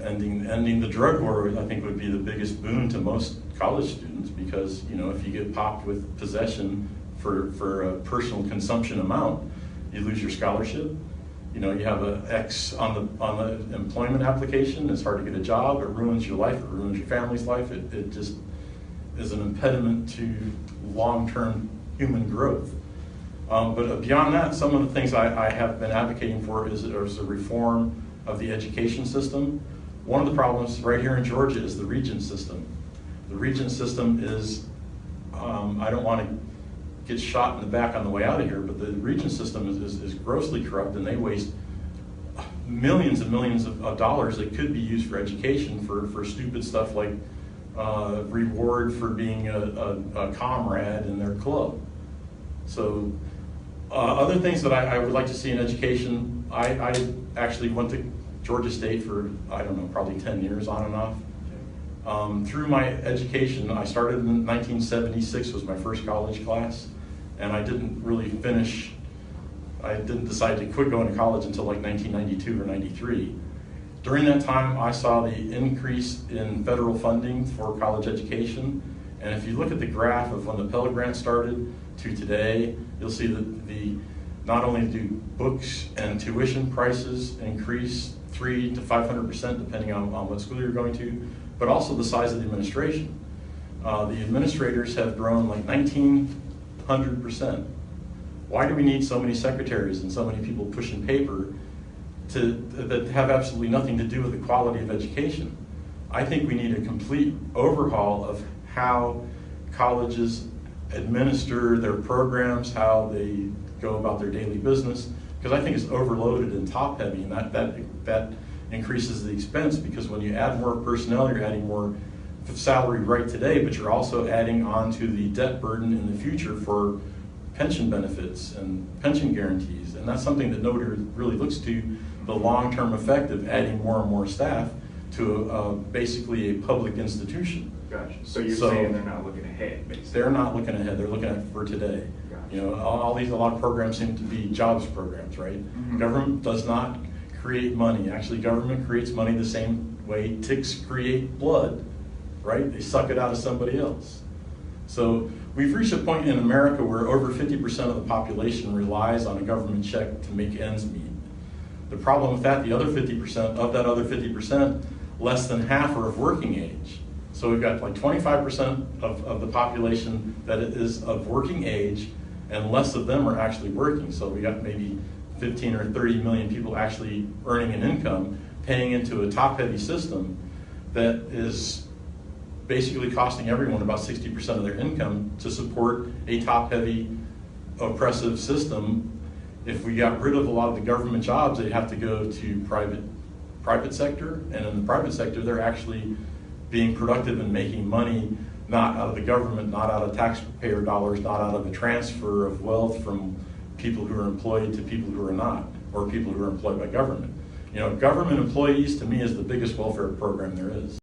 ending the drug war, I think, would be the biggest boon to most college students, because if you get popped with possession for a personal consumption amount, you lose your scholarship. You have an X on the employment application. It's hard to get a job. It ruins your life. It ruins your family's life. It just is an impediment to long-term human growth. But beyond that, some of the things I have been advocating for is a reform of the education system. One of the problems right here in Georgia is the regent system. The regent system is, I don't want to get shot in the back on the way out of here, but the regent system is grossly corrupt, and they waste millions and millions of dollars that could be used for education for stupid stuff like reward for being a comrade in their club. So other things that I would like to see in education, I actually went to Georgia State for, I don't know, probably 10 years on and off. Through my education, I started in 1976, was my first college class, and I didn't really finish, I didn't decide to quit going to college until like 1992 or 93. During that time, I saw the increase in federal funding for college education, and if you look at the graph of when the Pell Grant started to today, you'll see that not only do books and tuition prices increase 300% to 500% depending on what school you're going to, but also the size of the administration. The administrators have grown like 1,900%. Why do we need so many secretaries and so many people pushing paper that have absolutely nothing to do with the quality of education? I think we need a complete overhaul of how colleges administer their programs, how they go about their daily business, because I think it's overloaded and top heavy, and that increases the expense, because when you add more personnel, you're adding more salary right today, but you're also adding on to the debt burden in the future for pension benefits and pension guarantees, and that's something that nobody really looks to, the long-term effect of adding more and more staff to basically a public institution. Gotcha. So you're saying they're not looking ahead, basically? They're not looking ahead. They're looking at for today. Gotcha. A lot of programs seem to be jobs programs, right? Mm-hmm. Government does not create money. Actually, government creates money the same way ticks create blood, right? They suck it out of somebody else. So we've reached a point in America where over 50% of the population relies on a government check to make ends meet. The problem with that, the other 50%, of that other 50%, less than half are of working age. So we've got like 25% of the population that is of working age, and less of them are actually working. So we got maybe 15 or 30 million people actually earning an income, paying into a top-heavy system that is basically costing everyone about 60% of their income to support a top-heavy, oppressive system. If we got rid of a lot of the government jobs, they'd have to go to private sector, and in the private sector, they're actually being productive and making money, not out of the government, not out of taxpayer dollars, not out of a transfer of wealth from people who are employed to people who are not, or people who are employed by government. Government employees, to me, is the biggest welfare program there is.